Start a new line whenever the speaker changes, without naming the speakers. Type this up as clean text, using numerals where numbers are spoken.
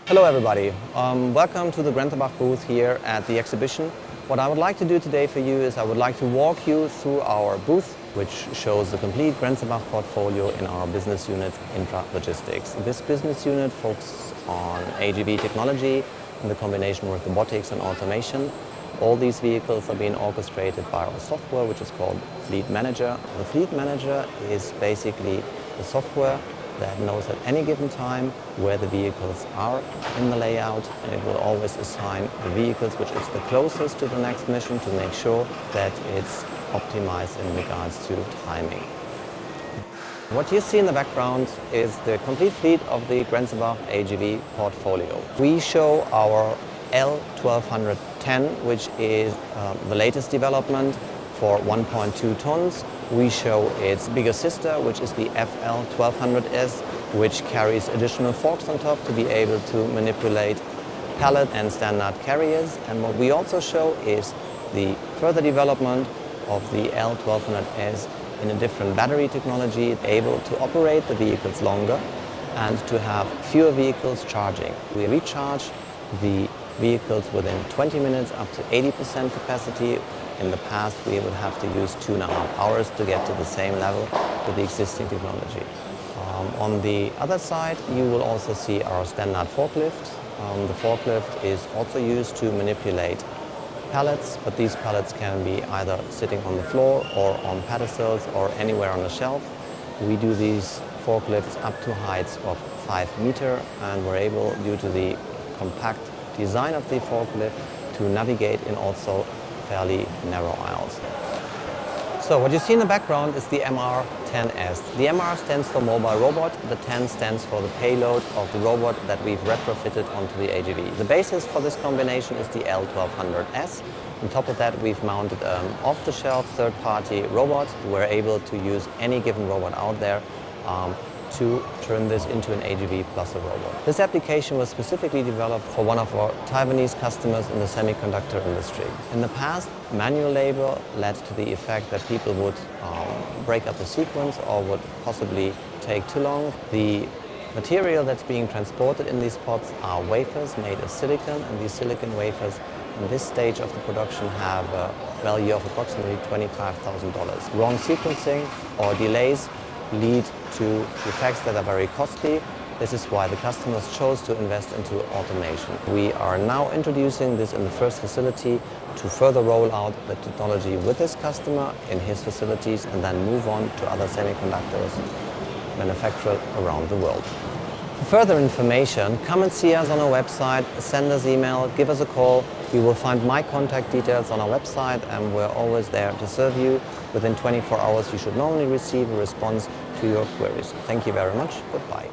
Hello everybody, welcome to the Grenzebach booth here at the exhibition. What I would like to do today for you is I would like to walk you through our booth, which shows the complete Grenzebach portfolio in our business unit Intralogistics. This business unit focuses on AGV technology in the combination with robotics and automation. All these vehicles are being orchestrated by our software, which is called Fleet Manager. The Fleet Manager is basically the software that knows at any given time where the vehicles are in the layout, and it will always assign the vehicles which is the closest to the next mission to make sure that it's optimized in regards to timing. What you see in the background is the complete fleet of the Grenzebach AGV portfolio. We show our L1210, which is the latest development for 1.2 tons. We show its bigger sister, which is the FL1200S, which carries additional forks on top to be able to manipulate pallet and standard carriers. And what we also show is the further development of the L1200S in a different battery technology, able to operate the vehicles longer and to have fewer vehicles charging. We recharge the vehicles within 20 minutes up to 80% capacity. In the past, we would have to use 2.5 hours to get to the same level with the existing technology. On the other side, you will also see our standard forklift. The forklift is also used to manipulate pallets, but these pallets can be either sitting on the floor or on pedestals or anywhere on a shelf. We do these forklifts up to heights of 5 meters, and we're able, due to the compact design of the forklift, to navigate in also fairly narrow aisles. So what you see in the background is the MR10S. The MR stands for mobile robot, the 10 stands for the payload of the robot that we've retrofitted onto the AGV. The basis for this combination is the L1200S. On top of that, we've mounted an off-the-shelf third-party robot. We're able to use any given robot out there to turn this into an AGV plus a robot. This application was specifically developed for one of our Taiwanese customers in the semiconductor industry. In the past, manual labor led to the effect that people would break up the sequence or would possibly take too long. The material that's being transported in these pods are wafers made of silicon, and these silicon wafers in this stage of the production have a value of approximately $25,000. Wrong sequencing or delays lead to effects that are very costly. This is why the customers chose to invest into automation. We are now introducing this in the first facility to further roll out the technology with this customer in his facilities and then move on to other semiconductors manufactured around the world. For further information, come and see us on our website, send us email, give us a call. You will find my contact details on our website, and we're always there to serve you. Within 24 hours, you should normally receive a response to your queries. Thank you very much. Goodbye.